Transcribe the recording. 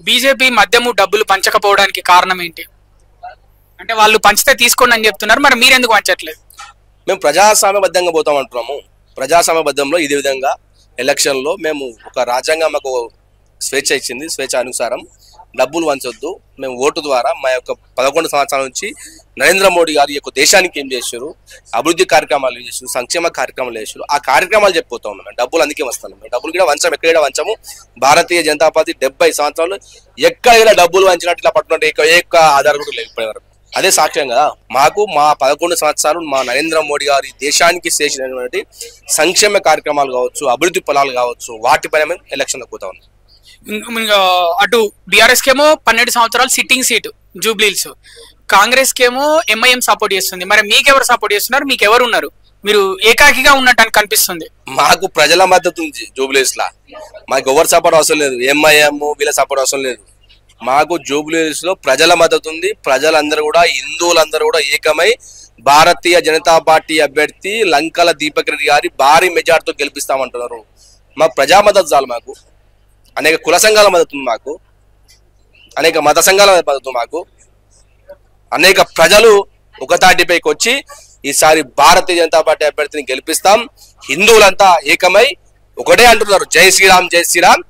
BJP మద్యము డబ్బులు పంచకపోవడానికి కారణం ఏంటి? అంటే వాళ్ళు పంచితే తీసుకోండి అని చెప్తున్నారు, మరి మీరు ఎందుకు పంచట్లేదు? మేము ప్రజాస్వామ్యబద్ధంగా పోతాం అంటున్నాము. ప్రజాస్వామ్యబద్ధంలో ఇదే విధంగా ఎలక్షన్లో మేము ఒక రాజ్యాంగం మాకు స్వేచ్ఛ ఇచ్చింది. స్వేచ్ఛ అనుసారం డబ్బులు వంచొద్దు. మేము ఓటు ద్వారా మా యొక్క 11 సంవత్సరాల నుంచి నరేంద్ర మోడీ గారు ఈ యొక్క దేశానికి ఏం చేశారు, అభివృద్ధి కార్యక్రమాలు చేశారు, సంక్షేమ కార్యక్రమాలు చేశారు, ఆ కార్యక్రమాలు చెప్పిపోతా ఉన్నాం. డబ్బులు అందుకే వస్తాను. మేము డబ్బులు కూడా వంచం, ఎక్కడ వంచము. భారతీయ జనతా పార్టీ 70 సంవత్సరాలు ఎక్కడైనా డబ్బులు వంచినట్టు ఇట్లా పట్టుకుంటే ఏ ఆధారం కూడా లేదు ఇప్పటివరకు. అదే సాక్ష్యం కదా మాకు. మా 11 సంవత్సరాలు మా నరేంద్ర మోడీ గారు ఈ దేశానికి చేసినటువంటి సంక్షేమ కార్యక్రమాలు కావచ్చు, అభివృద్ధి ఫలాలు కావచ్చు, వాటిపైన మేము ఎలక్షన్లకు పోతా ఉన్నాం. అటు బీఆర్ఎస్ కేమో 12 సంవత్సరాలు సిట్టింగ్ సీటు జూబ్లీహిల్స్, కాంగ్రెస్ కేమో ఎంఐఎం సపోర్ట్ చేస్తుంది. మరి మీకెవరు సపోర్ట్ చేస్తున్నారు? మీకెవరు ఉన్నారు? మీరు ఏకాకిగా ఉన్నట్టు అని కనిపిస్తుంది. మాకు ప్రజల మద్దతు ఉంది జూబ్లీహిల్స్ లా. మాకు ఎవరు సపోర్ట్ అవసరం లేదు, ఎంఐఎం వీళ్ళ సపోర్ట్ అవసరం లేదు. మాకు జూబ్లీహిల్స్ లో ప్రజల మద్దతు ఉంది. ప్రజలందరూ కూడా, హిందువులందరూ కూడా ఏకమై భారతీయ జనతా పార్టీ అభ్యర్థి లంకల దీపక్ రెడ్డి గారి భారీ మెజార్టీతో గెలిపిస్తామంటున్నారు. మాకు ప్రజా మద్దతు చాలు. మాకు అనేక కుల సంఘాల మద్దతు, మాకు అనేక మత సంఘాల మద్దతు, మాకు అనేక ప్రజలు ఒకతాటిపైకి వచ్చి ఈసారి భారతీయ జనతా పార్టీ అభ్యర్థిని గెలిపిస్తాం. హిందువులంతా ఏకమై ఒకటే అంటున్నారు, జై శ్రీరామ్, జై శ్రీరామ్.